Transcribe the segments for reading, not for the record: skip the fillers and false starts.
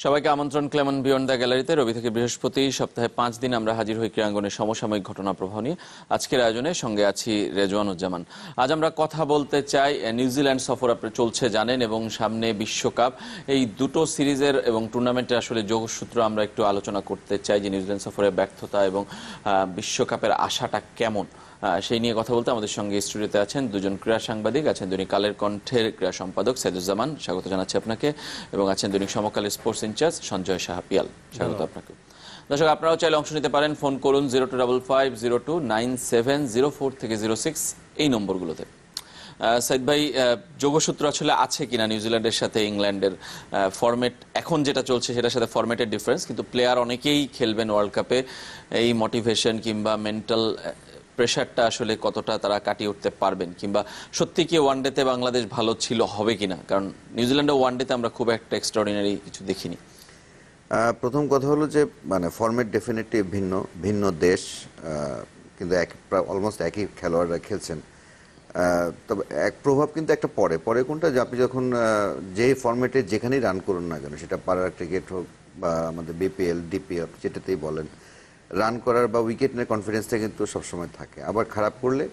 সবাইকে আমন্ত্রণ Clemon beyond the গ্যালারিতে। রবি থেকে বৃহস্পতি সপ্তাহে 5 দিন আমরা হাজির হই ক্রীড়াঙ্গনের সমসাময়িক ঘটনা প্রবাহ নিয়ে। আজকের আয়োজনে সঙ্গে আছি রেজওয়ানুজ্জামান। আজ আমরা কথা বলতে চাই, নিউজিল্যান্ড সফর আপনারা চলছে জানেন, এবং সামনে বিশ্বকাপ। এই দুটো সিরিজের এবং টুর্নামেন্টের আসলে যোগসূত্র আমরা একটু আলোচনা করতে চাই, যে নিউজিল্যান্ড সফরের ব্যর্থতা এবং বিশ্বকাপের আশাটা কেমন, সেই নিয়ে কথা বলতে আমাদের সঙ্গে স্টুডিওতে আছেন দুজন ক্রীড়া সাংবাদিক। আছেন দৈনিক কালের কণ্ঠের ক্রীড়া সম্পাদক সাইদুজ্জামান, স্বাগত জানাচ্ছি আপনাকে, এবং আছেন দৈনিক সমকালের স্পোর্টস ইনচার্জ সঞ্জয় সাহা পিয়াল, স্বাগত আপনাকে। দর্শক, আপনারাও চাইলে অংশ নিতে পারেন, ফোন করুন 0255029704 থেকে 06 এই নম্বরগুলোতে। সাইদ ভাই, যোগসূত্র আসলে আছে কিনা নিউজিল্যান্ডের সাথে ইংল্যান্ডের? ফরম্যাট এখন যেটা চলছে সেটার সাথে ফরম্যাটের ডিফারেন্স, কিন্তু প্লেয়ার অনেকেই খেলবেন ওয়ার্ল্ড কাপে। এই মোটিভেশন কিংবা মেন্টাল প্রেশারটা আসলে কতটা তারা কাটিয়ে উঠতে পারবেন, কিংবা সত্যি কি ওয়ানডেতে বাংলাদেশ ভালো ছিল হবে কিনা? কারণ নিউজিল্যান্ডে ওয়ানডেতে আমরা খুব একটা এক্সট্রাঅর্ডিনারি কিছু দেখিনি। প্রথম কথা হলো যে ফরম্যাট ডেফিনেটলি ভিন্ন ভিন্ন দেশ, কিন্তু অলমোস্ট একই খেলোয়াড়রা খেলছেন। তবে এক প্রভাব কিন্তু একটা পরে কোনটা, যে আপনি যখন যে ফরম্যাটে যেখানেই রান করুন না কেন, সেটা পাড়ার ক্রিকেট হোক বা আমাদের বিপিএল ডিপিএল যেটাতেই বলেন, রান করার বা উইকেট নিয়ে কনফিডেন্সটা কিন্তু সবসময় থাকে। আবার খারাপ করলে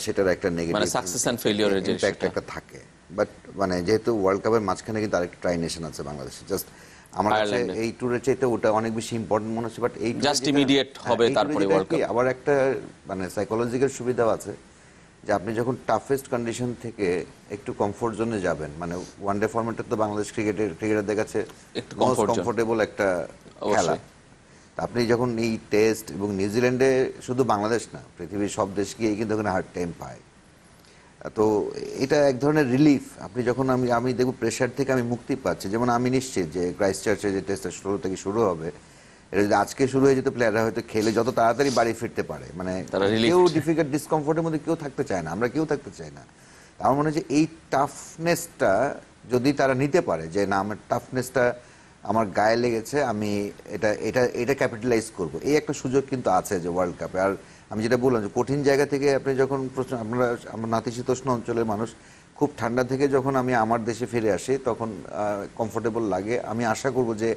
সেটার একটা নেগেটিভ সাকসেস এন্ড ফেলিওরের যে একটা থাকে। বাট যেহেতু ওয়ার্ল্ড কাপের মাঝখানে কিন্তু আরেকটা ট্রাই নেশন আছে বাংলাদেশে, জাস্ট আমার কাছে এই ট্যুরের চাইতে ওটা অনেক বেশি ইম্পর্টেন্ট মনে হচ্ছে। বাট এই জাস্ট ইমিডিয়েট হবে, তারপরে ওয়ার্ল্ড কাপ। আবার একটা সাইকোলজিক্যাল সুবিধাও আছে, যে আপনি যখন টাফেস্ট কন্ডিশন থেকে একটু কমফোর্ট জোনে যাবেন, ওয়ানডে ফরম্যাটে তো বাংলাদেশ ক্রিকেটারদের কাছে মোস্ট কমফোর্টেবল একটা খেলা। আপনি যখন এই টেস্ট এবং নিউজিল্যান্ডে, শুধু বাংলাদেশ না, পৃথিবীর সব দেশ গিয়ে কিন্তু ওখানে হার্ড টাইম পায়, তো এটা এক ধরনের রিলিফ। আপনি যখন আমি দেখব প্রেশার থেকে আমি মুক্তি পাচ্ছি। যেমন আমি নিশ্চিত যে ক্রাইস্ট চার্চে যে টেস্টটা 16 থেকে শুরু হবে, এটা যদি আজকে শুরু হয়ে যেত, প্লেয়াররা হয়তো খেলে যত তাড়াতাড়ি বাড়ি ফিরতে পারে। কেউ ডিফিকাল্ট ডিসকমফোর্টের মধ্যে কেউ থাকতে চায় না, আমরা কেউ থাকতে চাই না। আমার মনে হয় যে এই টাফনেসটা যদি তারা নিতে পারে, যে না, আমার টাফনেসটা আমার গায়ে লেগেছে, আমি এটা ক্যাপিটালাইজ করব, এই একটা সুযোগ কিন্তু আছে যে ওয়ার্ল্ড কাপে। আর আমি যেটা বললাম, যে কঠিন জায়গা থেকে আপনি যখন আমরা নাতিশীতোষ্ণ অঞ্চলের মানুষ, খুব ঠান্ডা থেকে যখন আমি আমার দেশে ফিরে আসি, তখন কমফোর্টেবল লাগে। আমি আশা করব যে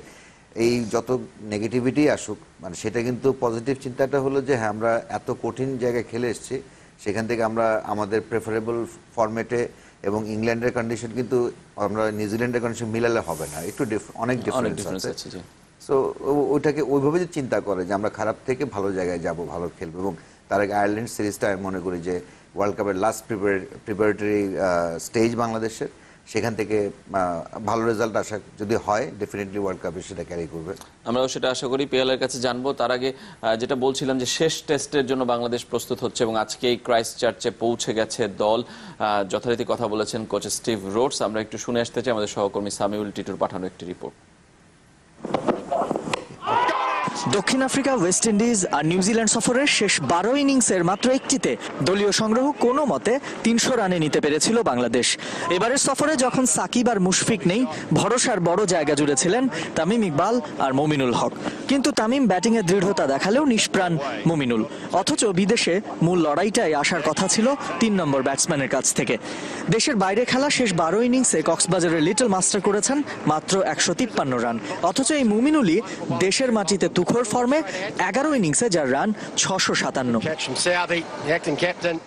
এই যত নেগেটিভিটি আসুক, সেটা কিন্তু পজিটিভ চিন্তাটা হলো যে হ্যাঁ, আমরা এত কঠিন জায়গায় খেলে এসেছি, সেখান থেকে আমরা আমাদের প্রেফারেবল ফরম্যাটে, এবং ইংল্যান্ডের কন্ডিশন কিন্তু আমরা নিউজিল্যান্ডের কন্ডিশন মিলালে হবে না, একটু অনেক ডিফারেন্স আছে। সো ওইটাকে ওইভাবে যে চিন্তা করে যে আমরা খারাপ থেকে ভালো জায়গায় যাব, ভালো খেলবো। এবং তার আগে আয়ারল্যান্ড সিরিজটা আমি মনে করি যে ওয়ার্ল্ড কাপের লাস্ট প্রিপারেটরি স্টেজ বাংলাদেশের, সেখান থেকে ভালো রেজাল্ট আশা যদি হয়, ডেফিনেটলি ওয়ার্ল্ড কাপে সেটা ক্যারি করবে। আমরাও সেটা আশা করি। পিএলের কাছে জানবো, তার আগে যেটা বলছিলাম যে শেষ টেস্টের জন্য বাংলাদেশ প্রস্তুত হচ্ছে, এবং আজকে এই ক্রাইস্ট চার্চে পৌঁছে গেছে দল। যথারীতি কথা বলেছেন কোচ স্টিভ রোডস। আমরা একটু শুনে আসতে চাই আমাদের সহকর্মী সামিউল টিটুর পাঠানো একটি রিপোর্ট। দক্ষিণ আফ্রিকা, ওয়েস্ট ইন্ডিজ আর নিউজিল্যান্ড সফরের শেষ 12 ইনিংসের মাত্র একটিতে দলীয় সংগ্রহ কোনো মতে 300 রানে নিতে পেরেছিল বাংলাদেশ। এবারের সফরে যখন সাকিব আর মুশফিক নেই, ভরসার বড় জায়গা জুড়ে ছিলেন তামিম ইকবাল আর মমিনুল হক। কিন্তু তামিম ব্যাটিংয়ে দৃঢ়তা দেখালেও নিষ্প্রাণ মমিনুল। অথচ বিদেশে মূল লড়াইটাই আসার কথা ছিল 3 নম্বর ব্যাটসম্যানের কাছ থেকে। দেশের বাইরে খেলা শেষ 12 ইনিংসে কক্সবাজারের লিটল মাস্টার করেছেন মাত্র 153 রান। অথচ এই মমিনুলই দেশের মাটিতে তুখোর ফর্মে 11 ইনিংসে যার রান 657।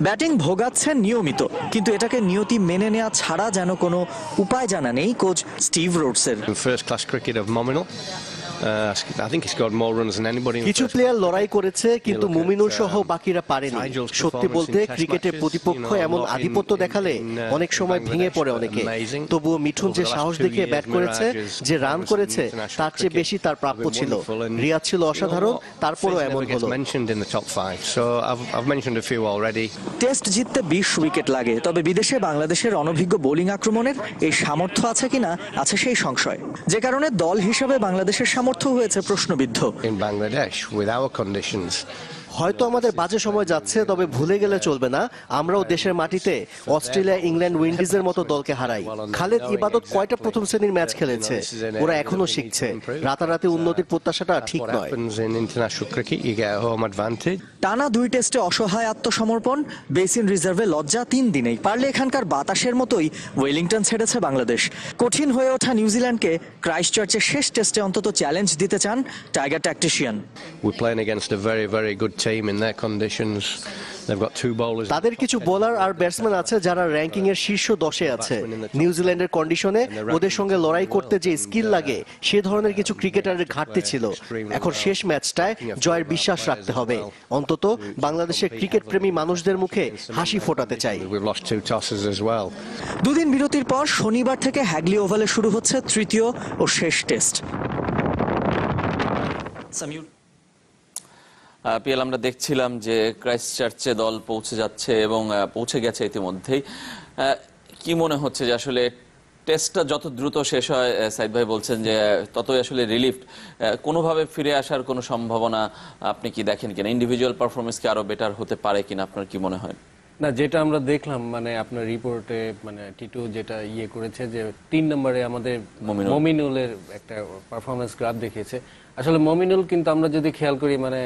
ব্যাটিং ভোগাচ্ছেন নিয়মিত, কিন্তু এটাকে নিয়তি মেনে নেওয়া ছাড়া যেন কোনো উপায় জানা নেই কোচ স্টিভ রোডসের। কিছু প্লেয়ার লড়াই করেছে, কিন্তু মুমিনুল সহ বাকিরা পারেনি। সত্যি বলতে ক্রিকেটের প্রতিপক্ষ এমন আধিপত্য দেখালে অনেক সময় ভেঙে পড়ে অনেকে। তবুও মিঠুন যে সাহস দেখিয়ে ব্যাট করেছে, যে রান করেছে, তার চেয়ে বেশি তার প্রাপ্য ছিল। রিয়াদ ছিল অসাধারণ, তারপরও এমন হলো। টেস্ট জিততে 20 উইকেট লাগে, তবে বিদেশে বাংলাদেশের অনভিজ্ঞ বোলিং আক্রমণের এই সামর্থ্য আছে কিনা আছে সেই সংশয়, যে কারণে দল হিসাবে বাংলাদেশের সামর্থ্য হয়েছে প্রশ্নবিদ্ধ। হয়তো আমাদের বাজে সময় যাচ্ছে, তবে ভুলে গেলে চলবে না আমরাও দেশের মাটিতে অস্ট্রেলিয়া, ইংল্যান্ড, উইন্ডিজের মতো দলকে হারাই। খালেদ ইবাদত কয়টা প্রথম শ্রেণীর ম্যাচ খেলেছে, ওরা এখনো শিখছে। রাতারাতি উন্নতির প্রত্যাশাটা ঠিক নয়। টানা 2 টেস্টে অসহায় আত্মসমর্পণ, বেসিন রিজার্ভে লজ্জা 3 দিনেই। পারলে এখানকার বাতাসের মতোই ওয়েলিংটন ছেড়েছে বাংলাদেশ। কঠিন হয়ে ওঠা নিউজিল্যান্ডকে ক্রাইস্টচার্চের শেষ টেস্টে অন্তত চ্যালেঞ্জ দিতে চান টাইগার ট্যাকটিশিয়ান। তাদের কিছু বোলার আর ব্যাটসম্যান আছে যারা র্যাঙ্কিং এর শীর্ষ 10-এ আছে। নিউজিল্যান্ডের কন্ডিশনে ওদের সঙ্গে লড়াই করতে যে স্কিল লাগে সে ধরনের কিছু ক্রিকেটারের ঘাটতি ছিল। এখন শেষ ম্যাচটায় জয়ের বিশ্বাস রাখতে হবে। অন্তত বাংলাদেশের ক্রিকেট প্রেমী মানুষদের মুখে হাসি ফোটাতে চাই। 2 দিন বিরতির পর শনিবার থেকে হ্যাগলি ওভালে শুরু হচ্ছে তৃতীয় ও শেষ টেস্ট। পিএল, আমরা দেখছিলাম যে ক্রাইস্টচার্চে দল পৌঁছে যাচ্ছে এবং পৌঁছে গেছে ইতিমধ্যেই। কি মনে হচ্ছে যে আসলে টেস্টটা যত দ্রুত শেষ হয়, সাইদ ভাই বলছেন যে ততই আসলে রিলিফ, কোনোভাবে ফিরে আসার কোনো সম্ভাবনা আপনি কি দেখেন কিনা? ইন্ডিভিজুয়াল পারফরমেন্স কি আরো বেটার হতে পারে কিনা, আপনার কি মনে হয়? না, যেটা আমরা দেখলাম মানে আপনার রিপোর্টে মানে টিটু যেটা করেছে যে 3 নম্বরে আমাদের মমিনুলের একটা পারফরমেন্স গ্রাফ দেখিয়েছে। আসলে মমিনুল কিন্তু আমরা যদি খেয়াল করি মানে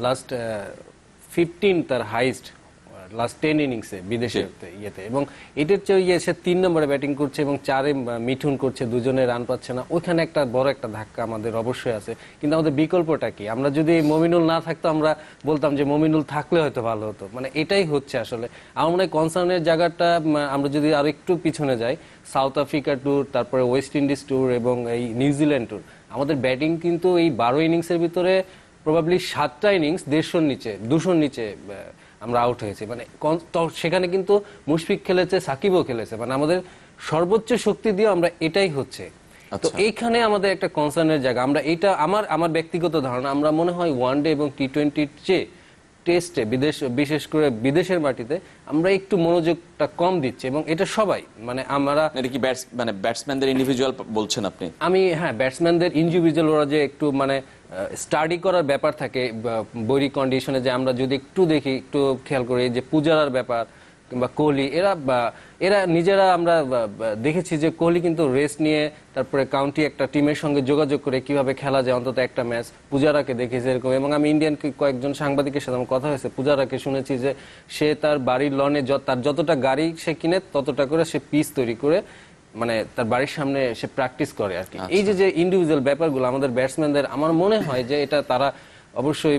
লাস্ট 15 তার হাইস্ট লাস্ট 10 ইনিংসে বিদেশের ইয়েতে, এবং এটার চেয়ে সে 3 নম্বরে ব্যাটিং করছে এবং 4-এ মিঠুন করছে, দুজনে রান পাচ্ছে না। ওইখানে একটা বড় একটা ধাক্কা আমাদের অবশ্যই আছে। কিন্তু আমাদের বিকল্পটা কি? আমরা যদি মমিনুল না থাকতো আমরা বলতাম যে মমিনুল থাকলে হয়তো ভালো হতো। মানে এটাই হচ্ছে আসলে আমার মনে হয় কনসার্নের জায়গাটা। আমরা যদি আর একটু পিছনে যাই, সাউথ আফ্রিকা ট্যুর, তারপরে ওয়েস্ট ইন্ডিজ ট্যুর এবং এই নিউজিল্যান্ড ট্যুর, আমাদের ব্যাটিং কিন্তু এই 12 ইনিংসের ভিতরে প্রবাবলি 7টা ইনিংস 150-র নিচে, 200-র নিচে আমরা আউট হয়েছি। মানে সেখানে কিন্তু মুশফিক খেলেছে, সাকিবও খেলেছে, মানে আমাদের সর্বোচ্চ শক্তি দিয়ে আমরা এটাই হচ্ছে। তো এইখানে আমাদের একটা কনসার্নের জায়গা। আমরা এটা আমার ব্যক্তিগত ধারণা, আমরা মনে হয় ওয়ানডে এবং টি-20-র চেয়ে টেস্টে বিশেষ করে বিদেশের মাটিতে আমরা একটু মনোযোগটা কম দিচ্ছি, এবং এটা সবাই মানে আমরা। এটা কি ব্যাটসম্যানদের ইন্ডিভিজুয়াল বলছেন আপনি? হ্যাঁ, ব্যাটসম্যানদের ইন্ডিভিজুয়াল, ওরা যে একটু মানে স্টাডি করার ব্যাপার থাকে বৈরী কন্ডিশনে, যে আমরা যদি একটু দেখি, একটু খেয়াল করি যে পূজারার ব্যাপার কিংবা কোহলি, এরা নিজেরা আমরা দেখেছি যে কোহলি কিন্তু রেস্ট নিয়ে তারপরে কাউন্টি একটা টিমের সঙ্গে যোগাযোগ করে কিভাবে খেলা যায় অন্তত একটা ম্যাচ। পূজারাকে দেখেছি এরকম, এবং আমি ইন্ডিয়ান কয়েকজন সাংবাদিকের সাথে আমার কথা হয়েছে, পূজারাকে শুনেছি যে সে তার বাড়ির লনে তার যতটা গাড়ি সে কিনে ততটা করে সে পিচ তৈরি করে মানে তার বাড়ির সামনে সে প্র্যাকটিস করে আর কি। এই যে ইন্ডিভিজুয়াল ব্যাপারগুলো আমাদের ব্যাটসম্যানদের, আমার মনে হয় যে এটা তারা অবশ্যই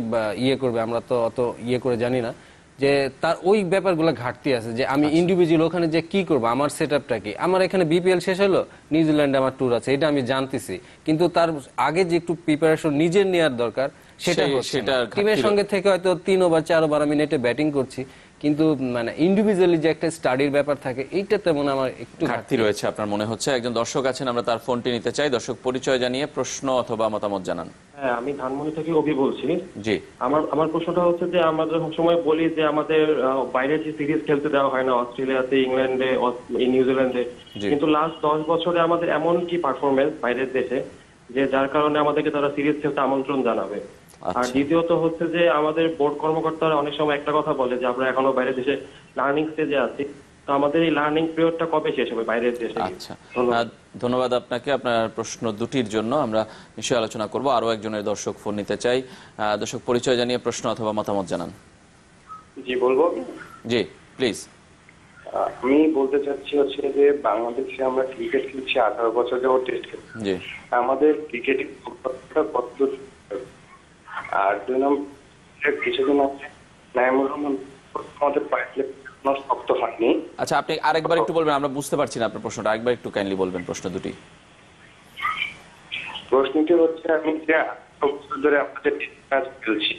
করবে। আমরা তো অত করে জানি না যে তার ওই ব্যাপারগুলো ঘাটতি আছে, যে আমি ইন্ডিভিজুয়াল ওখানে যে কি করবো, আমার সেটআপটা কি। আমার এখানে বিপিএল শেষ হলো, নিউজিল্যান্ডে আমার ট্যুর আছে, এটা আমি জানতেছি, কিন্তু তার আগে যে একটু প্রিপারেশন নিজের নেওয়ার দরকার সেটা টিমের সঙ্গে থেকে হয়তো 3 ওভার 4 ওভার আমি নেটে ব্যাটিং করছি, কিন্তু মানে ইন্ডিভিজুয়ালি যে একটা স্টাডির ব্যাপার থাকে এইটা তেমন আমার একটু ঘাটতি রয়েছে আপনার মনে হচ্ছে। একজন দর্শক আছেন, আমরা তার ফোনটি নিতে চাই। দর্শক পরিচয় জানিয়ে প্রশ্ন অথবা মতামত জানান। হ্যাঁ, আমি ধানমন্ডি থেকে অভি বলছি। জি, আমার প্রশ্নটা হচ্ছে যে আমরা যখন সময় বলি যে আমাদের বাইরে যে সিরিজ খেলতে দেওয়া হয় না, অস্ট্রেলিয়াতে, ইংল্যান্ডে, নিউজিল্যান্ডে, কিন্তু লাস্ট 10 বছরে আমাদের এমন কি পারফরমেন্স বাইরের দেশে যে যার কারণে আমাদেরকে তারা সিরিজ খেলতে আমন্ত্রণ জানাবে। আর দ্বিতীয়ত হচ্ছে যে আমাদের বোর্ড কর্মকর্তারা অনেক সময় একটা কথা বলে যে আমরা এখনো বাইরের দেশে লার্নিং স্টেজে আছি, তো আমাদের এই লার্নিং পিরিয়ডটা কবে শেষ হবে বাইরের দেশে? আচ্ছা, ধন্যবাদ আপনাকে আপনার প্রশ্ন দুটির জন্য। আমরা নিশ্চয়ই আলোচনা করব। আরো একজনের দর্শক ফোন নিতে চাই। দর্শক পরিচয় জানিয়ে প্রশ্ন অথবা মতামত জানান। জি, বলবো। জি, প্লিজ। আমি বলতে চাচ্ছি হচ্ছে যে বাংলাদেশে আমরা ক্রিকেট খেলছি 18 বছর যাবত টেস্ট খেলছি। জি, আমাদের ক্রিকেটিং কত, আর 2 নম্বর কিছুদিন আছে নাইমুর রহমান আমাদের শক্ত হয়নি। আচ্ছা, আপনি আরেকবার একটু বলবেন, আমরা বুঝতে পারছি না আপনার প্রশ্নটা, আরেকবার একটু কাইন্ডলি বলবেন প্রশ্ন দুটি। প্রশ্নটি হচ্ছে আমি যে 18 বছর ধরে আমাদের ম্যাচ খেলছি,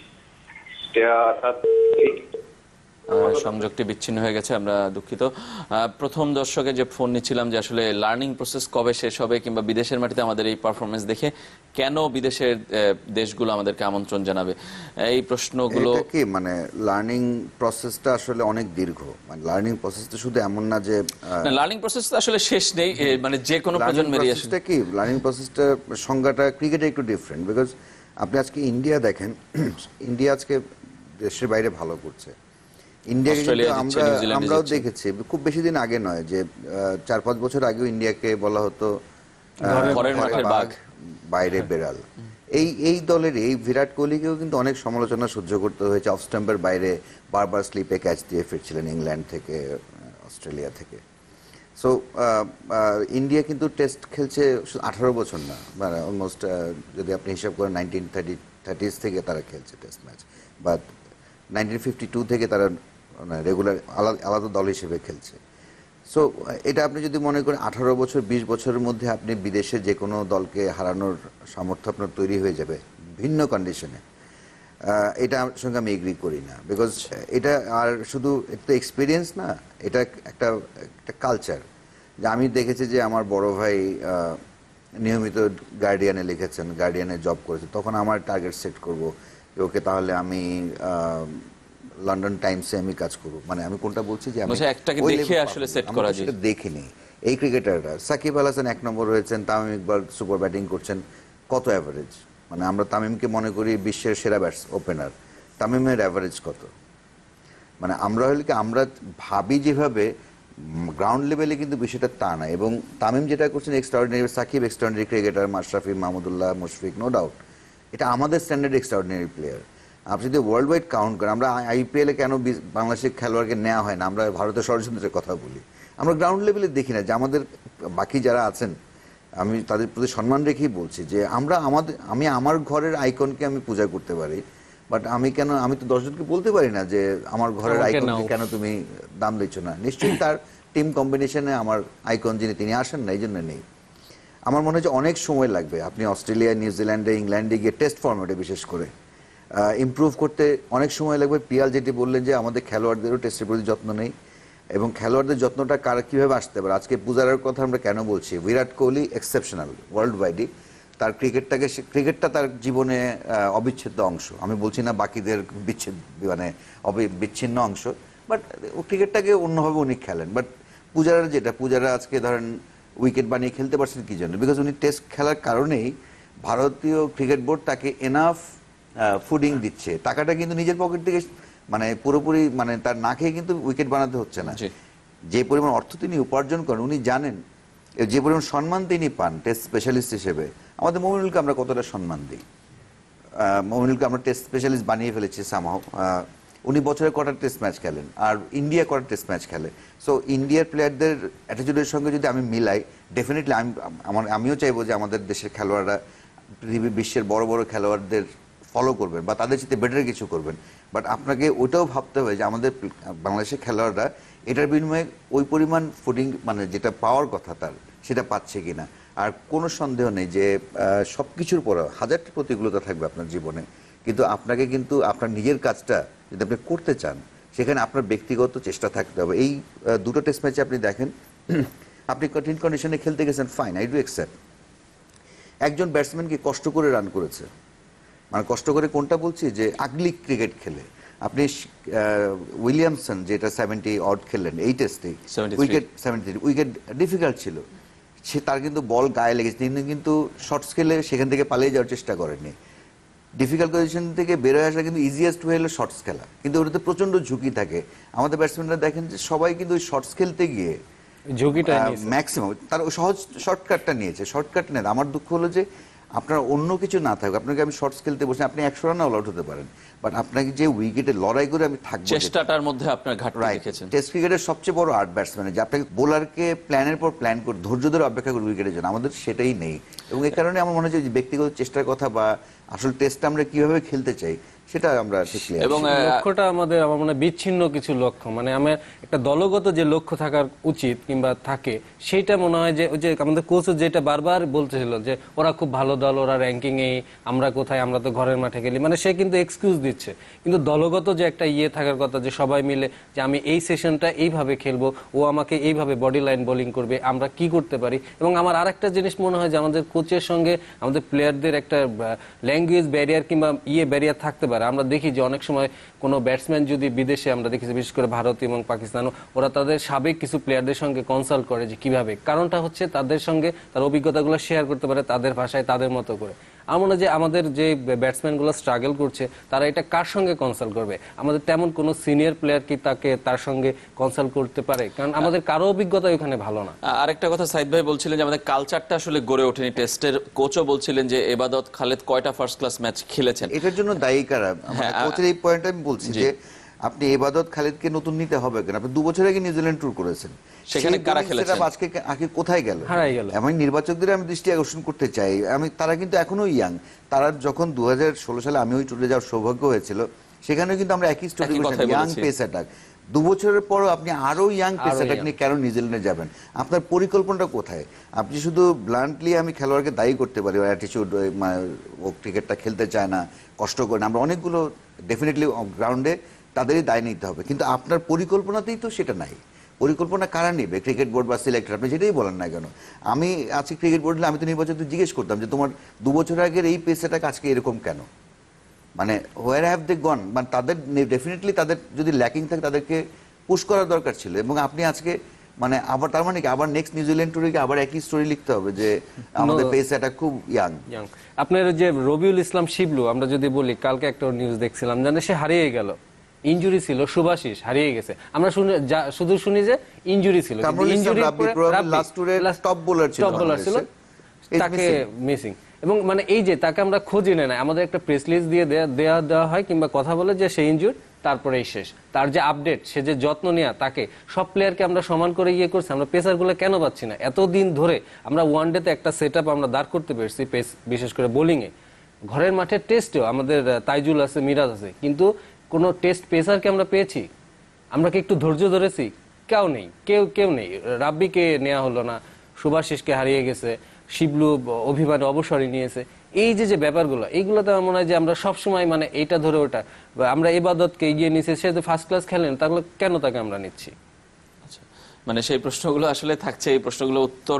সংযোগটি বিচ্ছিন্ন হয়ে গেছে, আমরা দুঃখিত। প্রথম দর্শকে যে ফোন নিচ্ছিলাম যে আসলে লার্নিং প্রসেস কবে শেষ হবে, কিংবা বিদেশের মাটিতে আমাদের এই পারফরমেন্স দেখে কেন বিদেশের দেশগুলো আমাদেরকে আমন্ত্রণ জানাবে, এই প্রশ্নগুলো কি মানে লার্নিং প্রসেসটা আসলে অনেক দীর্ঘ। মানে লার্নিং প্রসেসটা শুধু এমন না যে লার্নিং প্রসেস আসলে শেষ নেই, মানে যে কোনো প্রজন্মেরই আসলে কি লার্নিং প্রসেসটা সংজ্ঞাটা ক্রিকেটে একটু ডিফারেন্ট। বিকজ আপনি আজকে ইন্ডিয়া দেখেন, ইন্ডিয়া আজকে দেশের বাইরে ভালো করছে। ইন্ডিয়াকে কিন্তু আমরাও দেখেছি, খুব বেশি দিন আগে নয়, যে 4-5 বছর আগেও ইন্ডিয়াকে বলা হতো বাঘ বাইরে বেড়াল। এই দলের এই বিরাট কোহলিকেও কিন্তু অনেক সমালোচনা সহ্য করতে হয়েছে। অফ স্টাম্পের বাইরে বারবার স্লিপে ক্যাচ দিয়ে ফিরছিলেন ইংল্যান্ড থেকে, অস্ট্রেলিয়া থেকে। সো ইন্ডিয়া কিন্তু টেস্ট খেলছে 18 বছর না, মানে অলমোস্ট যদি আপনি হিসাব করেন 1930s থেকে তারা খেলছে টেস্ট ম্যাচ, বা 1952 থেকে তারা রেগুলার আলাদা দল হিসেবে খেলছে। সো এটা আপনি যদি মনে করেন 18 বছর 20 বছরের মধ্যে আপনি বিদেশে যে কোনো দলকে হারানোর সামর্থ্য আপনার তৈরি হয়ে যাবে ভিন্ন কন্ডিশনে, এটার সঙ্গে আমি এগ্রি করি না। বিকজ এটা আর শুধু একটা এক্সপিরিয়েন্স না, এটা একটা কালচার। যে আমি দেখেছি যে আমার বড় ভাই নিয়মিত গার্ডিয়ানে লিখেছেন, গার্ডিয়ানে জব করেছে, তখন আমার টার্গেট সেট করব যে ওকে তাহলে আমি লন্ডন টাইমসে আমি কাজ করব। মানে আমি কোনটা বলছি যে আমি একটাকে দেখে আসলে সেট করা যায়, সেটা দেখিনি। এই ক্রিকেটাররা সাকিব আল হাসান 1 নম্বর হয়েছেন, তামিম ইকবাল সুপার ব্যাটিং করছেন, কত অ্যাভারেজ? মানে আমরা তামিমকে মনে করি বিশ্বের সেরা ওপেনার, তামিমের অ্যাভারেজ কত? মানে আমরা হলে কি আমরা ভাবি যেভাবে গ্রাউন্ড লেভেলে কিন্তু বিষয়টা তা না। এবং তামিম যেটা করছেন extraordinary, Shakib extraordinary cricketer, Mashrafe, Mahmudullah, Mushfiq, no doubt এটা আমাদের স্ট্যান্ডার্ড এক্সট্রাঅর্ডিনারি প্লেয়ার। আপনি যদি ওয়ার্ল্ড ওয়াইড কাউন্ট করেন, আমরা আইপিএলে কেন বাংলাদেশের খেলোয়াড়কে নেওয়া হয় না, আমরা ভারতের ষড়যন্ত্রের কথা বলি, আমরা গ্রাউন্ড লেভেলে দেখি না যে আমাদের বাকি যারা আছেন, আমি তাদের প্রতি সম্মান রেখেই বলছি যে আমি আমার ঘরের আইকনকে আমি পূজা করতে পারি, বাট আমি তো 10 জনকে বলতে পারি না যে আমার ঘরের আইকনকে কেন তুমি দাম দিচ্ছ না। নিশ্চয়ই তার টিম কম্বিনেশনে আমার আইকন যিনি তিনি আসেন না, এই জন্য নেই। আমার মনে হয় যে অনেক সময় লাগবে। আপনি অস্ট্রেলিয়া, নিউজিল্যান্ডে, ইংল্যান্ডে গিয়ে টেস্ট ফর্মেটে বিশেষ করে ইমপ্রুভ করতে অনেক সময় লাগবে। পিয়াল যেটি বললেন যে আমাদের খেলোয়াড়দেরও টেস্টের প্রতি যত্ন নেই, এবং খেলোয়াড়দের যত্নটা কীভাবে আসতে পারে। আজকে পূজারার কথা আমরা কেন বলছি? বিরাট কোহলি এক্সেপশনাল ওয়ার্ল্ড ওয়াইডই, তার ক্রিকেটটা তার জীবনে অবিচ্ছেদ্য অংশ। আমি বলছি না বাকিদের বিচ্ছিন্ন অংশ, বাট ক্রিকেটটাকে অন্যভাবে উনি খেলেন। বাট পূজারা আজকে ধরেন উইকেট বানিয়ে খেলতে পারছেন কি জন্য? বিকজ উনি টেস্ট খেলার কারণেই ভারতীয় ক্রিকেট বোর্ড তাকে এনাফ ফুডিং দিচ্ছে। টাকাটা কিন্তু নিজের পকেট থেকে মানে পুরোপুরি মানে তার না খেয়ে কিন্তু উইকেট বানাতে হচ্ছে না। যে পরিমাণ অর্থ তিনি উপার্জন করেন উনি জানেন, যে পরিমাণ সম্মান তিনি পান টেস্ট স্পেশালিস্ট হিসেবে। আমাদের মমিনুলকে আমরা কতটা সম্মান দিই, মমিনুলকে আমরা টেস্ট স্পেশালিস্ট বানিয়ে ফেলেছি সামহাও। উনি বছরে কটা টেস্ট ম্যাচ খেলেন, আর ইন্ডিয়া কটা টেস্ট ম্যাচ খেলে। সো ইন্ডিয়ার প্লেয়ারদের অ্যাটিটিউডের সঙ্গে যদি আমি মিলাই, ডেফিনেটলি আমিও চাইবো যে আমাদের দেশের খেলোয়াড়রা পৃথিবীর বিশ্বের বড় বড় খেলোয়াড়দের ফলো করবেন বা তাদের সাথে বেটার কিছু করবেন। বাট আপনাকে ওইটাও ভাবতে হবে যে আমাদের বাংলাদেশের খেলোয়াড়রা এটার বিনিময়ে ওই পরিমাণ ফুডিং মানে যেটা পাওয়ার কথা তার সেটা পাচ্ছে কিনা। আর কোনো সন্দেহ নেই যে সব কিছুর পরে হাজারটি প্রতিকূলতা থাকবে আপনার জীবনে, কিন্তু আপনাকে কিন্তু আপনার নিজের কাজটা যদি আপনি করতে চান সেখানে আপনার ব্যক্তিগত চেষ্টা থাকতে হবে। এই দুটো টেস্ট ম্যাচে আপনি দেখেন, আপনি কঠিন কন্ডিশনে খেলতে গেছেন, ফাইন, আই ডু অ্যাকসেপ্ট। একজন ব্যাটসম্যান কি কষ্ট করে রান করেছে, মানে কষ্ট করে কোনটা বলছি, যে আগলি ক্রিকেট খেলে। আপনি উইলিয়ামসন যেটা 70 অড খেললেন এই টেস্টে, উইকেট 73 উইকেট ডিফিকাল্ট ছিল, তার কিন্তু বল গায়ে লেগেছে, তিনি কিন্তু শর্টস খেলে সেখান থেকে পালিয়ে যাওয়ার চেষ্টা করেননি। ডিফিকাল্ট পজিশন থেকে বেরোয় আসা কিন্তু ইজিয়েস্ট ওয়ে হলো শর্টস খেলা, কিন্তু ওটাতে প্রচন্ড ঝুঁকি থাকে। আমাদের ব্যাটসম্যানরা দেখেন যে সবাই কিন্তু ওই শর্টস খেলতে গিয়ে ঝুঁকিটা ম্যাক্সিমাম তার সহজ শর্টকাটটা নিয়েছে। শর্টকাট নেই, আমার দুঃখ হলো যে আপনার অন্য কিছু না থাকুক, আপনাকে আমি শর্টস খেলতে বসে আপনি 100 রান অল আউট হতে পারেন, বাট আপনাকে যে উইকেটে লড়াই করে আমি থাকবো, চেষ্টাটার মধ্যে আপনার ঘাটতি দেখেছেন। টেস্ট ক্রিকেটের সবচেয়ে বড় আর্ট ব্যাটসম্যান যে আপনাকে বোলারকে প্ল্যানের পর প্ল্যান করে ধৈর্য ধরে অপেক্ষা করে উইকেটের জন্য, আমাদের সেটাই নেই। এবং এই কারণে আমার মনে হয় যে ব্যক্তিগত চেষ্টার কথা বা আসল টেস্ট আমরা কিভাবে খেলতে চাই সেটা আমরা ঠিক ক্লিয়ার। এবং লক্ষ্যটা আমাদের আমার মনে হয় বিচ্ছিন্ন কিছু লক্ষ্য, মানে আমার একটা দলগত যে লক্ষ্য থাকার উচিত কিংবা থাকে সেটা মনে হয় যে ওই যে আমাদের কোচ যেটা বারবার বলতেছিল যে ওরা খুব ভালো দল, ওরা র্যাঙ্কিং এ, আমরা কোথায়, আমরা তো ঘরের মাঠে খেলি, মানে সে কিন্তু এক্সকিউজ দিচ্ছে। কিন্তু দলগত যে একটা থাকার কথা যে সবাই মিলে যে আমি এই সেশনটা এইভাবে খেলবো, ও আমাকে এইভাবে বডি লাইন বোলিং করবে, আমরা কি করতে পারি। এবং আমার আরেকটা জিনিস মনে হয় যে আমাদের কোচের সঙ্গে আমাদের প্লেয়ারদের একটা ল্যাঙ্গুয়েজ ব্যারিয়ার কিংবা ব্যারিয়ার থাকতে পারে। আমরা দেখি যে অনেক সময় কোনো ব্যাটসম্যান যদি বিদেশে, আমরা দেখি বিশেষ করে ভারত এবং পাকিস্তান, ওরা তাদের সাবেক কিছু প্লেয়ারদের সঙ্গে কনসাল্ট করে যে কিভাবে, কারণটা হচ্ছে তাদের সঙ্গে তার অভিজ্ঞতাগুলো শেয়ার করতে পারে তাদের ভাষায় তাদের মতো করে। আমার মনে হয় যে আমাদের যে ব্যাটসম্যানগুলো স্ট্রাগল করছে তারা এটা কার সঙ্গে কনসাল্ট করবে? আমাদের তেমন কোনো সিনিয়র প্লেয়ার কি তার সঙ্গে কনসাল্ট করতে পারে? কারণ আমাদের কারো অভিজ্ঞতা ওখানে ভালো না। আরেকটা কথা সাইদ ভাই বলছিলেন যে আমাদের কালচারটা আসলে গড়ে ওঠেনি। টেস্টের কোচও বলছিলেন যে এবাদত খালেদ কয়টা ফার্স্ট ক্লাস ম্যাচ খেলেছেন। এটার জন্য দায়ী কারা? কোচের এই পয়েন্ট আমি বলছি যে আপনি এবাদত খালিদকে নতুন নিতে হবে কেন? আপনি 2 বছর আগে নিউজিল্যান্ড ট্যুর করেছেন, সেখানে কারা খেলেছেন? আজকে কোথায় গেল? হারাই গেল। আমি নির্বাচকদের আমি দৃষ্টি আকর্ষণ করতে চাই, তারা কিন্তু এখনো ইয়াং। তারা যখন 2016 সালে আমি ওই ট্যুরে যাওয়ার সৌভাগ্য হয়েছিল, সেখানেও কিন্তু আমরা একই স্টোরি বলেছি, ইয়াং পেস অ্যাটাক। 2 বছরের পর আপনি আরো ইয়াং পেস অ্যাটাক নিয়ে কেন নিউজিল্যান্ডে যাবেন? আপনার পরিকল্পনাটা কোথায়? আপনি শুধু ব্লান্টলি আমি খেলোয়াড়কে দায়ী করতে পারি, অ্যাটিটিউড, ও ক্রিকেটটা খেলতে চায় না, কষ্ট করে না। আমরা অনেকগুলো ডেফিনেটলি গ্রাউন্ডে তাদেরই দায় নিতে হবে, কিন্তু আপনার পরিকল্পনাতেই তো সেটা নাই। পরিকল্পনা কারা নেবে? ক্রিকেট বোর্ড বা সিলেক্টর, আপনি যেটাই বলেন না কেন। আমি আজকে ক্রিকেট বোর্ডে আমি তো নির্বাচকদের জিজ্ঞেস করতাম যে তোমার 2 বছর আগের এই পেসটাকে আজকে এরকম কেন? মানে হোয়ার হ্যাভ দে গন? মানে তাদের ডেফিনেটলি তাদের যদি ল্যাকিং থাকে তাদেরকে পুশ করার দরকার ছিল। এবং আপনি আজকে মানে আবার তার মানে কি আবার নেক্সট নিউজিল্যান্ড ট্যুরে কি আবার একই স্টোরি লিখতে হবে যে আমাদের পেস অ্যাটাক খুব ইয়াং? আপনার যে রবিউল ইসলাম শিবলু, আমরা যদি বলি, কালকে একটা নিউজ দেখছিলাম জানে সে হারিয়ে গেল, ইনজুরি ছিল। শুভাশিস হারিয়ে গেছে, আমরা শুধু শুনি যে ইনজুরি ছিল, ইনজুরি লাস্ট টুরে টপ বোলার ছিল, তাকে মিসিং। এবং মানে এই যে তাকে আমরা খোঁজই না, আমাদের একটা প্রেস লিস্ট দিয়ে দেওয়া হয় কিংবা কথা বলে যে সে ইনজুর, তারপরেই শেষ। তার যে আপডেট, সে যে যত্ন নেওয়া, তাকে সব প্লেয়ারকে আমরা সমান করে করছি, আমরা পেসারগুলো কেন পাচ্ছি না? এতদিন ধরে আমরা ওয়ানডেতে একটা সেট আপ আমরা দাঁড় করতে পেরেছি, বিশেষ করে বোলিংয়ে। ঘরের মাঠে টেস্টেও আমাদের তাইজুল আছে, মিরাজ আছে, কিন্তু কোন টেস্ট পেসারকে আমরা পেয়েছি? আমরা কি একটু ধৈর্য ধরেছি? কেউ নেই। রাব্বিকে নেওয়া হলো না, শুভাশিসকে হারিয়ে গেছে, শিবলু অভিমানে অবসরই নিয়েছে। এই যে ব্যাপারগুলো, এইগুলোতে আমার মনে হয় যে আমরা সবসময় মানে এইটা ধরে ওটা, আমরা ইবাদতকে এগিয়ে নিয়েছি, সে তো ফার্স্ট ক্লাস খেলেন, তাহলে কেন তাকে আমরা নিচ্ছি? মানে সেই প্রশ্নগুলো আসলে থাকছে। এই প্রশ্নগুলো উত্তর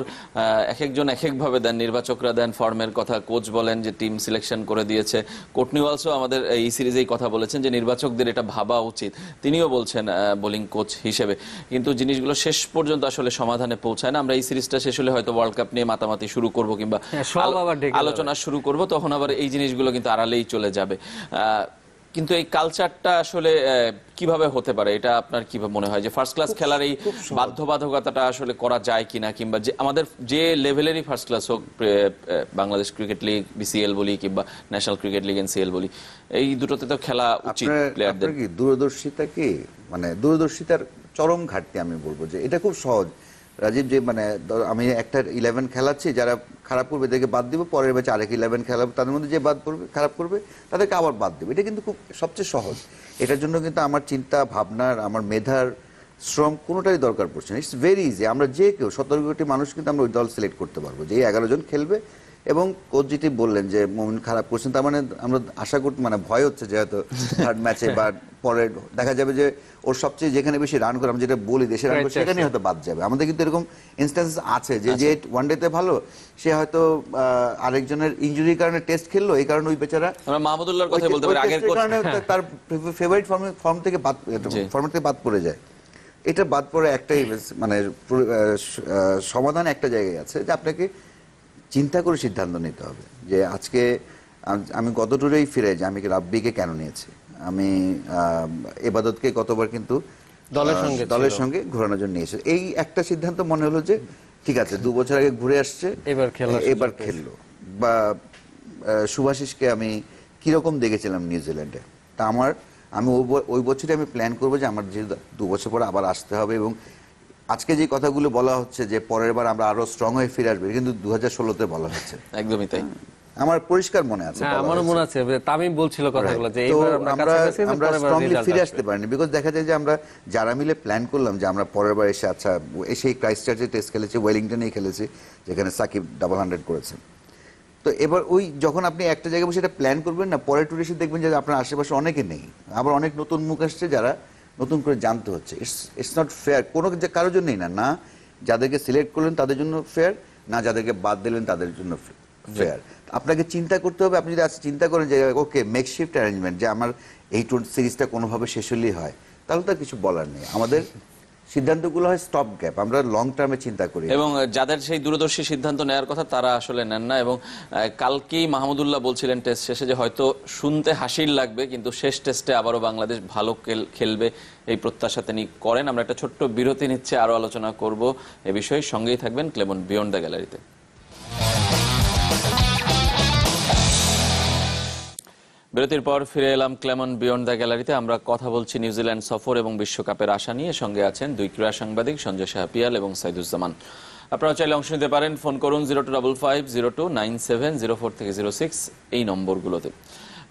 এক একজন এক একভাবে দেন। নির্বাচকরা দেন ফর্মের কথা, কোচ বলেন যে টিম সিলেকশন করে দিয়েছে। কোটনিওয়ালসও আমাদের এই সিরিজেই কথা বলেছেন যে নির্বাচকদের এটা ভাবা উচিত, তিনিও বলছেন বোলিং কোচ হিসেবে। কিন্তু জিনিসগুলো শেষ পর্যন্ত আসলে সমাধানে পৌঁছায় না। আমরা এই সিরিজটা শেষ হলে হয়তো ওয়ার্ল্ড কাপ নিয়ে মাতামাতি শুরু করব কিংবা আলোচনা শুরু করব, তখন আবার এই জিনিসগুলো কিন্তু আড়ালেই চলে যাবে। কিন্তু এই কালচারটা আসলে কিভাবে হতে পারে, এটা আপনার কিভাবে মনে হয় যে ফার্স্ট ক্লাস খেলার এই বাধ্যবাধকতাটা আসলে করা যায় কিনা, কিংবা যে আমাদের যে লেভেলেরই ফার্স্ট ক্লাস হোক, বাংলাদেশ ক্রিকেট লিগ বিসিএল বলি কিংবা ন্যাশনাল ক্রিকেট লিগ এনসিএল বলি, এই দুটোতে তো খেলা উচিত প্লেয়ারদের। কি দূরদর্শিতা কি মানে দূরদর্শিতার চরম ঘাটতি আমি বলবো যে এটা খুব সহজ রাজীব, যে মানে আমি একটা 11 খেলাচ্ছি, যারা খারাপ করবে তাদেরকে বাদ দিব, পরের ম্যাচে আরেক 11 খেলাবো, তাদের মধ্যে যে খারাপ করবে তাদেরকে আবার বাদ দেবে। এটা কিন্তু খুব সবচেয়ে সহজ। এটার জন্য কিন্তু আমার চিন্তা ভাবনার, আমার মেধার, শ্রম কোনোটাই দরকার পড়ছে না। It's very easy. আমরা যে কেউ 17 কোটি মানুষ কিন্তু আমরা ওই দল সিলেক্ট করতে পারবো যে 11 জন খেলবে। এবং কোচ যেটি বললেন যে মোমিন খারাপ করছেন, তার মানে আমরা আশা করতে মানে ভয় হচ্ছে যে হয়তো থার্ড ম্যাচে বা পরে দেখা যাবে যে ওর সবচেয়ে যেখানে বেশি রান করে, আমরা যেটা বলি দেশের রান করে, সেখানেই হয়তো বাদ যাবে। আমাদের কিন্তু এরকম ইনস্ট্যান্স আছে যে ওয়ানডেতে ভালো, সে হয়তো আরেকজনের ইনজুরির কারণে টেস্ট খেললো, এই কারণে ওই বেচারা আমরা মাহমুদুল্লাহর কথা বলতে পারি, আগের কোচ তার ফেভারিট ফর্ম থেকে বাদ পড়ে যায়। এটা বাদ পড়ে একটাই মানে সমাধান একটা জায়গায় আছে যে আপনাকে চিন্তা করে সিদ্ধান্ত নিতে হবে যে আজকে আমি গত টুরেই ফিরে যাই, আমি রাব্বিকে কেন নিয়েছি, আমি ইবাদতকে কতবার কিন্তু দলের সঙ্গে ঘোরানোর জন্য নিয়েছি। এই একটা সিদ্ধান্ত মনে হলো যে ঠিক আছে, 2 বছর আগে ঘুরে আসছে, এবার খেললো। বা শুভাশিসকে আমি কিরকম দেখেছিলাম নিউজিল্যান্ডে, তা আমি ওই বছরই আমি প্ল্যান করবো যে আমার যে 2 বছর পর আবার আসতে হবে। এবং আজকে যে কথাগুলো বলা হচ্ছে যে পরের বার আমরা আরো স্ট্রং হয়ে ফিরে আসবে, কিন্তু 2016-তে বলা হচ্ছে। একদমই তাই, আমার পরিষ্কার মনে আছে। আমারও মনে আছে, তামিম বলছিল কথাগুলো যে এইবার আমরা স্ট্রংলি ফিরে আসতে পারিনি। বিকজ দেখা যায় যে আমরা যারা মিলে প্ল্যান করলাম যে আমরা পরের বার এসে এসেই ক্রাইস্টচার্চে টেস্ট খেলেছি, ওয়েলিংটনেই খেলেছি, যেখানে সাকিব 100 করেছেন। তো এবার ওই যখন আপনি একটা জায়গায় বসে এটা প্ল্যান করবেন না, পরের ট্যুরে এসে দেখবেন যে আপনার আশেপাশে অনেকে নেই, আবার অনেক নতুন মুখ আসছে যারা নতুন করে জানতে হচ্ছে। ইটস নট ফেয়ার কোনো কারোর জন্যই না, না যাদেরকে সিলেক্ট করলেন তাদের জন্য ফেয়ার, না যাদেরকে বাদ দিলেন তাদের জন্য ফেয়ার। আপনাকে চিন্তা করতে হবে। আপনি যদি আজকে চিন্তা করেন যে ওকে মেকশিফট অ্যারেঞ্জমেন্ট, যে আমার এই টুর সিরিজটা কোনোভাবে শেষ হলেই হয়, তাহলে তো কিছু বলার নেই। আমাদের সিদ্ধান্তগুলো হয় স্টপ গ্যাপ, আমরা লং টার্মে চিন্তা করি। এবং যাদের সেই দূরদর্শী সিদ্ধান্ত নেওয়ার কথা তারা আসলে নেন না। এবং কালকেই মাহমুদুল্লাহ বলছিলেন টেস্ট শেষে যে হয়তো শুনতে হাসির লাগবে, কিন্তু শেষ টেস্টে আবারও বাংলাদেশ ভালো খেলবে এই প্রত্যাশা তিনি করেন। আমরা একটা ছোট্ট বিরতি নিচ্ছে, আরো আলোচনা করব এ বিষয়ে। সঙ্গেই থাকবেন ক্লেমন বিয়ন্ড দ্য গ্যালারিতে। বিরতির পর ফিরে এলাম ক্লেমন বিয়ন্ড দ্য গ্যালারিতে। আমরা কথা বলছি নিউজিল্যান্ড সফর এবং বিশ্বকাপের আশা নিয়ে। সঙ্গে আছেন দুই ক্রীড়া সাংবাদিক সঞ্জয় শাহপিয়াল এবং সাইদুজ্জামান। আপনারা চাইলে অংশ নিতে পারেন, ফোন করুন 0255029704 থেকে 06 এই নম্বরগুলোতে।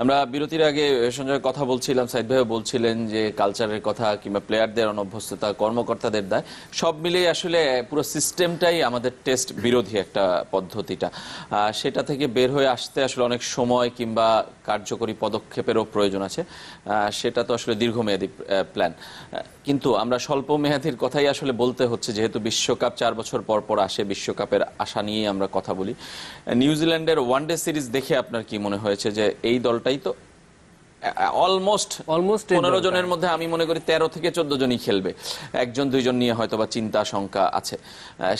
আমরা বিরতির আগে সঞ্জয় কথা বলছিলাম, সাইদ ভাইও বলছিলেন যে কালচারের কথা কিংবা প্লেয়ারদের অনভ্যস্ততা, কর্মকর্তাদের দায়, সব মিলিয়ে আসলে পুরো সিস্টেমটাই আমাদের টেস্ট বিরোধী একটা পদ্ধতিটা। সেটা থেকে বের হয়ে আসতে আসলে অনেক সময় কিংবা কার্যকরী পদক্ষেপেরও প্রয়োজন আছে। সেটা তো আসলে দীর্ঘমেয়াদী প্ল্যান, কিন্তু আমরা স্বল্প মেয়াদীর কথাই আসলে বলতে হচ্ছে, যেহেতু বিশ্বকাপ 4 বছর পর পর আসে। বিশ্বকাপের আশা নিয়ে আমরা কথা বলি। নিউজিল্যান্ডের ওয়ানডে সিরিজ দেখে আপনার কি মনে হয়েছে যে এই দলটাই তো অলমোস্ট 15 জনের মধ্যে আমি মনে করি 13 থেকে 14 জনই খেলবে, 1-2 জন নিয়ে হয়তো বা চিন্তা শঙ্কা আছে,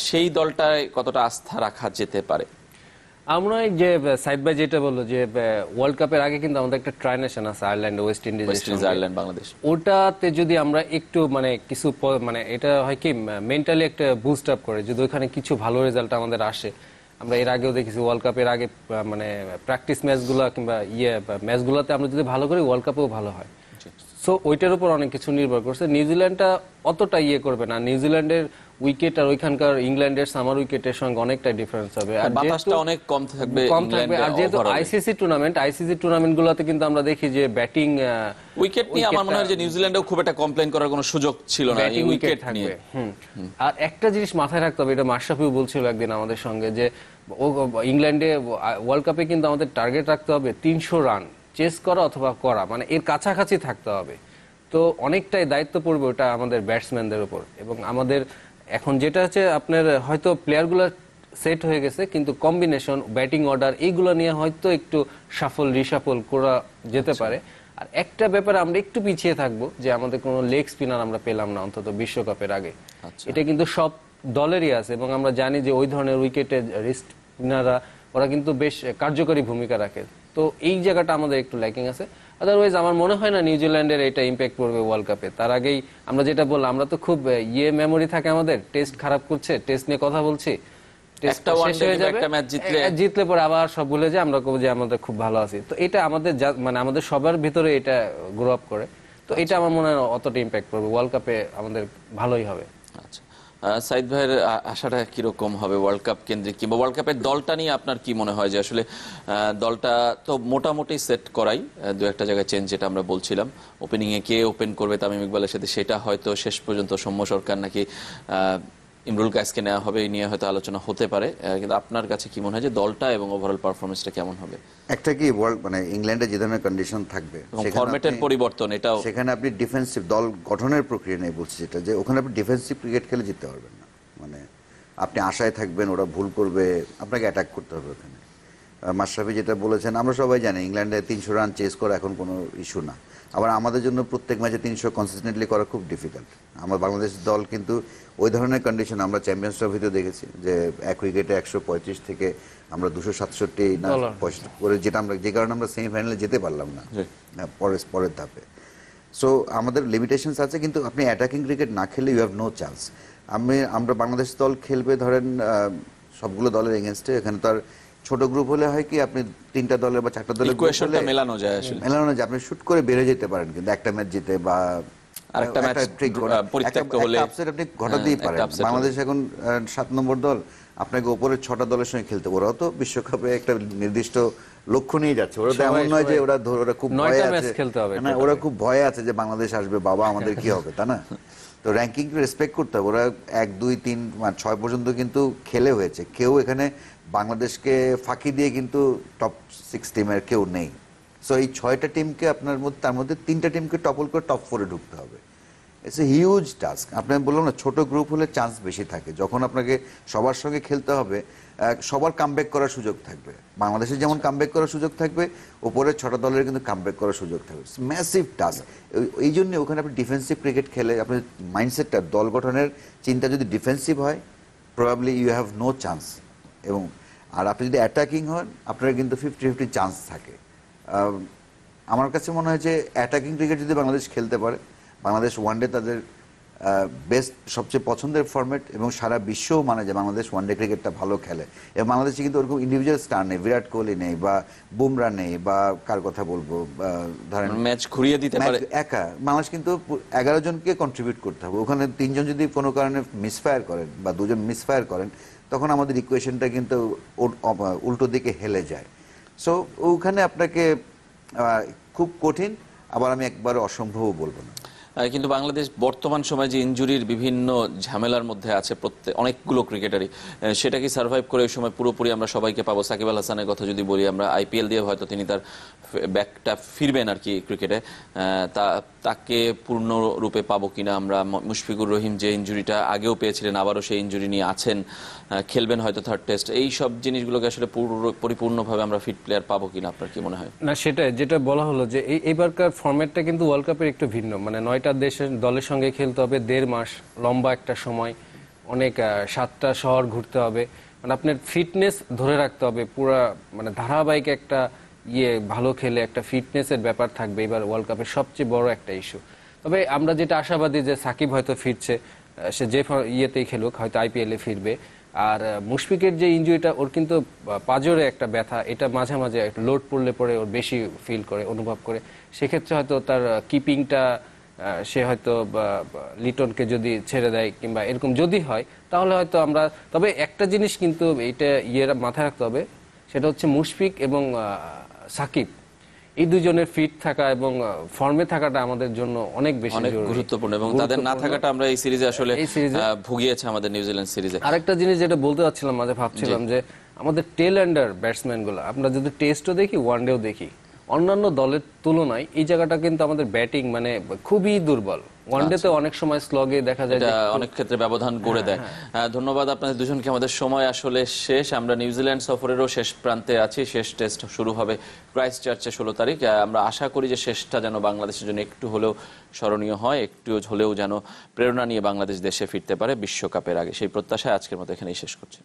সেই দলটায় কতটা আস্থা রাখা যেতে পারে? আমরা যে সাইদ ভাই যেটা বললো যে ওয়ার্ল্ড কাপের আগে কিন্তু আমাদের একটা ট্রাইনেশন আছে Ireland, West Indies, Ireland, Bangladesh. ওটাতে যদি আমরা একটু মানে কিছু মানে এটা হয় কি মেন্টালি একটা বুস্ট আপ করে, যদি ওইখানে কিছু ভালো রেজাল্ট আমাদের আসে। আমরা এর আগেও দেখেছি ওয়ার্ল্ড কাপের আগে মানে প্র্যাকটিস ম্যাচগুলো কিংবা ম্যাচগুলোতে আমরা যদি ভালো করি, ওয়ার্ল্ড কাপেও ভালো হয়। সো ওইটার উপর অনেক কিছু নির্ভর করছে। নিউজিল্যান্ডটা অতটা করবে না। নিউজিল্যান্ডের উইকেট আর ওইখানকার ইংল্যান্ডের সামার উইকেটের সঙ্গে অনেকটাই ডিফারেন্স হবে, আর বাতাসটা অনেক কম থাকবে। আর যেহেতু আইসিসি টুর্নামেন্টগুলোতে কিন্তু আমরা দেখি যে ব্যাটিং উইকেট নিয়ে আমার মনে হয় যে নিউজিল্যান্ডেও খুব একটা কমপ্লেইন করার কোনো সুযোগ ছিল না এই উইকেট নিয়ে। আর একটা জিনিস মাথায় রাখতে হবে, এটা মাশরাফিও বলছিল একদিন আমাদের সঙ্গে, যে ইংল্যান্ডে ওয়ার্ল্ড কাপে কিন্তু আমাদের টার্গেট রাখতে হবে 300 রান চেস করা অথবা করা, মানে এর কাছাকাছি থাকতে হবে। তো অনেকটাই দায়িত্ব পড়বে ওটা আমাদের ব্যাটসম্যানদের উপর। এবং আমাদের এখন যেটা হচ্ছে আপনার হয়তো প্লেয়ারগুলো সেট হয়ে গেছে, কিন্তু কম্বিনেশন, ব্যাটিং অর্ডার এইগুলো নিয়ে হয়তো একটু রিশাফল করা যেতে পারে। আর একটা ব্যাপারে আমরা একটু পিছিয়ে থাকবো, যে আমাদের কোনো লেগ স্পিনার আমরা পেলাম না অন্তত বিশ্বকাপের আগে। এটা কিন্তু সব দলেরই আছে, এবং আমরা জানি যে ওই ধরনের উইকেটে স্পিনাররা ওরা কিন্তু বেশ কার্যকরী ভূমিকা রাখে। তো এই জায়গাটা আমাদের একটু ল্যাকিং আছে। আদারওয়াইজ আমার মনে হয় না নিউজিল্যান্ডের এটা ইম্প্যাক্ট পড়বে ওয়ার্ল্ড কাপে। তার আগেই আমরা যেটা বললাম, আমরা তো খুব মেমোরি থাকে আমাদের, টেস্ট খারাপ করছে, টেস্ট নিয়ে কথা বলছি, জিতলে পরে আবার সব ভুলে যায়, আমরা কবো যে আমাদের খুব ভালো আছি। তো এটা আমাদের মানে আমাদের সবার ভিতরে এটা গ্রো আপ করে। তো এটা আমার মনে হয় অতটা ইম্প্যাক্ট পড়বে, ওয়ার্ল্ড কাপে আমাদের ভালোই হবে। আচ্ছা, সাইদ ভাইয়ের আশাটা কিরকম হবে ওয়ার্ল্ড কাপ কেন্দ্রিক, কিংবা ওয়ার্ল্ড কাপের দলটা নিয়ে আপনার কি মনে হয়? যে আসলে দলটা তো মোটামুটি সেট করাই, দু একটা জায়গায় চেঞ্জ, যেটা আমরা বলছিলাম, ওপেনিং এ কে ওপেন করবে তামিম ইকবালের সাথে, সেটা হয়তো শেষ পর্যন্ত সৌম্য সরকার নাকি ইমরুল কায়েসকে নেওয়া হবে, এই নিয়ে হয়তো আলোচনা হতে পারে। কিন্তু আপনার কাছে কি মনে হয় যে দলটা এবং ওভারঅল পারফরমেন্সটা কেমন হবে? একটা কি ওয়ার্ল্ড মানে ইংল্যান্ডে যে ধরনের কন্ডিশন থাকবে, ফরম্যাটের পরিবর্তন, এটাও সেখানে আপনি ডিফেন্সিভ দল গঠনের প্রক্রিয়া নেই বলছি, যেটা যে ওখানে আপনি ডিফেন্সিভ ক্রিকেট খেলে জিততে পারবেন না। মানে আপনি আশায় থাকবেন ওরা ভুল করবে, আপনাকে অ্যাটাক করতে হবে ওখানে। মাশরাফি যেটা বলেছেন, আমরা সবাই জানি ইংল্যান্ডে 300 রান চেস করা এখন কোনো ইস্যু না। আবার আমাদের জন্য প্রত্যেক ম্যাচে 300 কনসিস্টেন্টলি করা খুব ডিফিকাল্ট। আমার বাংলাদেশ দল কিন্তু ওই ধরনের কন্ডিশন আমরা চ্যাম্পিয়ন্স ট্রফিতেও দেখেছি, যে এক উইকেটে 135 থেকে আমরা 267 না করে, যেটা আমরা যে কারণে আমরা সেমিফাইনালে যেতে পারলাম না পরের ধাপে। সো আমাদের লিমিটেশনস আছে, কিন্তু আপনি অ্যাটাকিং ক্রিকেট না খেলে ইউ হ্যাভ নো চান্স। আমরা বাংলাদেশ দল খেলবে ধরেন সবগুলো দলের এগেনস্টে, এখানে তো আর ছোট গ্রুপ হলে হয় কি আপনি 3টা দলের বা 4টা দলের মেলানো যায়, আপনি শুট করে বেড়ে যেতে পারেন, কিন্তু একটা ম্যাচ জিতে বা আরেকটা ম্যাচ পরিত্যক্ত হলে আপসেট আপনি ঘটাতেই পারেন। বাংলাদেশ এখন 7 নম্বর দল, আপনাকে উপরের 6টা দলের সঙ্গে খেলতে, ওরাও তো বিশ্বকাপে একটা নির্দিষ্ট লক্ষ্য নিয়ে যাচ্ছে। ওরা তো এমন নয় যে ওরা খুব ভয়ে আছে, না ওরা খুব ভয়ে আছে যে বাংলাদেশ আসবে, বাবা আমাদের কি হবে, তা না। তো র্যাঙ্কিং রেসপেক্ট করতে হবে। ওরা 1, 2, 3, 6 পর্যন্ত কিন্তু খেলে হয়েছে। কেউ এখানে বাংলাদেশকে ফাঁকি দিয়ে কিন্তু টপ 6 টিমের কেউ নেই। সো এই 6টা টিমকে আপনার মধ্যে, তার মধ্যে 3টা টিমকে টপল করে টপ 4-এ ঢুকতে হবে। It's a huge task. আপনি বললাম না, ছোট গ্রুপ হলে চান্স বেশি থাকে। যখন আপনাকে সবার সঙ্গে খেলতে হবে, সবার কামব্যাক করার সুযোগ থাকবে। বাংলাদেশের যেমন কামব্যাক করার সুযোগ থাকবে, ওপরের 6টা দলের কিন্তু কামব্যাক করার সুযোগ থাকবে। Massive task. এই জন্য ওখানে আপনি ডিফেন্সিভ ক্রিকেট খেলে আপনার মাইন্ডসেটটা, দল গঠনের চিন্তা যদি ডিফেন্সিভ হয়, probably you have no chance. এবং আর আপনি যদি অ্যাটাকিং হন, আপনার কিন্তু 50-50 চান্স থাকে। আমার কাছে মনে হয় যে অ্যাটাকিং ক্রিকেট যদি বাংলাদেশ খেলতে পারে, বাংলাদেশ ওয়ানডে তাদের বেস্ট, সবচেয়ে পছন্দের ফরম্যাট, এবং সারা বিশ্বও মানে যে বাংলাদেশ ওয়ানডে ক্রিকেটটা ভালো খেলে। এবং বাংলাদেশে কিন্তু ওরকম ইন্ডিভিজুয়াল স্টার নেই, বিরাট কোহলি নেই বা বুমরা নেই, বা কার কথা বলবো, ধরেন ম্যাচ ঘুরিয়ে দিতে পারে একা। বাংলাদেশ কিন্তু 11 জনকে কন্ট্রিবিউট করতে হবে। ওখানে 3 জন যদি কোনো কারণে মিসফায়ার করেন বা 2 জন মিসফায়ার করেন, তখন আমাদের ইকুয়েশনটা কিন্তু উল্টো দিকে হেলে যায়। সো ওখানে আপনাকে খুব কঠিন, আবার আমি একবারে অসম্ভবও বলবো না। কিন্তু বাংলাদেশ বর্তমান সময়ে যে ইনজুরির বিভিন্ন ঝামেলার মধ্যে আছে, অনেকগুলো ক্রিকেটারই, সেটা কি সার্ভাইভ করে ওই সময় পুরোপুরি আমরা সবাইকে পাবো? সাকিব আল হাসানের কথা যদি বলি, আমরা আইপিএল দিয়ে হয়তো তিনি তার ব্যাকটা ফিরবেন আর কি ক্রিকেটে, তাকে পূর্ণরূপে পাবো কিনা আমরা? মুশফিকুর রহিম যে ইনজুরিটা আগেও পেয়েছিলেন, আবারও সেই ইনজুরি নিয়ে আছেন, খেলবেন হয়তো থার্ড টেস্ট। এই সব জিনিসগুলোকে আসলে পরিপূর্ণভাবে আমরা ফিট প্লেয়ার পাবো কিনা, আপনার কি মনে হয়? না, সেটা যেটা বলা হলো যে এইবারকার ফরম্যাটটা কিন্তু ওয়ার্ল্ড কাপের একটু ভিন্ন। মানে 9টা দেশের দলের সঙ্গে খেলতে হবে 1.5 মাস, লম্বা একটা সময়, অনেক 7টা শহর ঘুরতে হবে, মানে আপনার ফিটনেস ধরে রাখতে হবে পুরা, মানে ধারাবাহিক একটা ভালো খেলে একটা ফিটনেসের ব্যাপার থাকবে। এবার ওয়ার্ল্ড কাপের সবচেয়ে বড় একটা ইস্যু। তবে আমরা যেটা আশাবাদী যে সাকিব হয়তো ফিরছে, সে যে ইয়েতেই খেলুক, হয়তো আইপিএলে ফিরবে। আর মুশফিকের যে ইনজুরিটা, ওর কিন্তু পাজরে একটা ব্যথা, এটা মাঝে মাঝে লোড পড়লে পরে ওর বেশি ফিল করে, অনুভব করে। সেক্ষেত্রে হয়তো তার কিপিংটা সে হয়তো লিটনকে যদি ছেড়ে দেয় কিংবা এরকম যদি হয়, তাহলে হয়তো আমরা, তবে একটা জিনিস কিন্তু এটা মাথায় রাখতে হবে, সেটা হচ্ছে মুশফিক এবং সাকিব, এই দুজনের ফিট থাকা এবং ফর্মে থাকাটা আমাদের জন্য অনেক বেশি গুরুত্বপূর্ণ, এবং তাদের না থাকাটা আমরা এই সিরিজে আসলে ভুগিয়েছে আমাদের নিউজিল্যান্ড সিরিজে। আরেকটা জিনিস যেটা বলতে চাচ্ছিলাম, মাঝে ভাবছিলাম যে আমাদের টেল এন্ডার ব্যাটসম্যান গুলো, আমরা যদি টেস্টও দেখি, ওয়ানডেও দেখি, অন্যান্য দলের তুলনায় এই জায়গাটা কিন্তু আমাদের ব্যাটিং মানে খুবই দুর্বল। ওয়ানডেতে অনেক সময় স্লগে দেখা যায়, অনেক ক্ষেত্রে ব্যবধান গড়ে দেয়। ধন্যবাদ আপনাদের দুজনকে। আমাদের সময় আসলে শেষ। আমরা নিউজিল্যান্ড সফরেরও শেষ প্রান্তে আছি। শেষ টেস্ট শুরু হবে ক্রাইস্ট চার্চে 16 তারিখ। আমরা আশা করি যে শেষটা যেন বাংলাদেশের জন্য একটু হলেও স্মরণীয় হয়, একটু হলেও যেন প্রেরণা নিয়ে বাংলাদেশ দেশে ফিরতে পারে বিশ্বকাপের আগে। সেই প্রত্যাশায় আজকের মতো এখানেই শেষ করছি।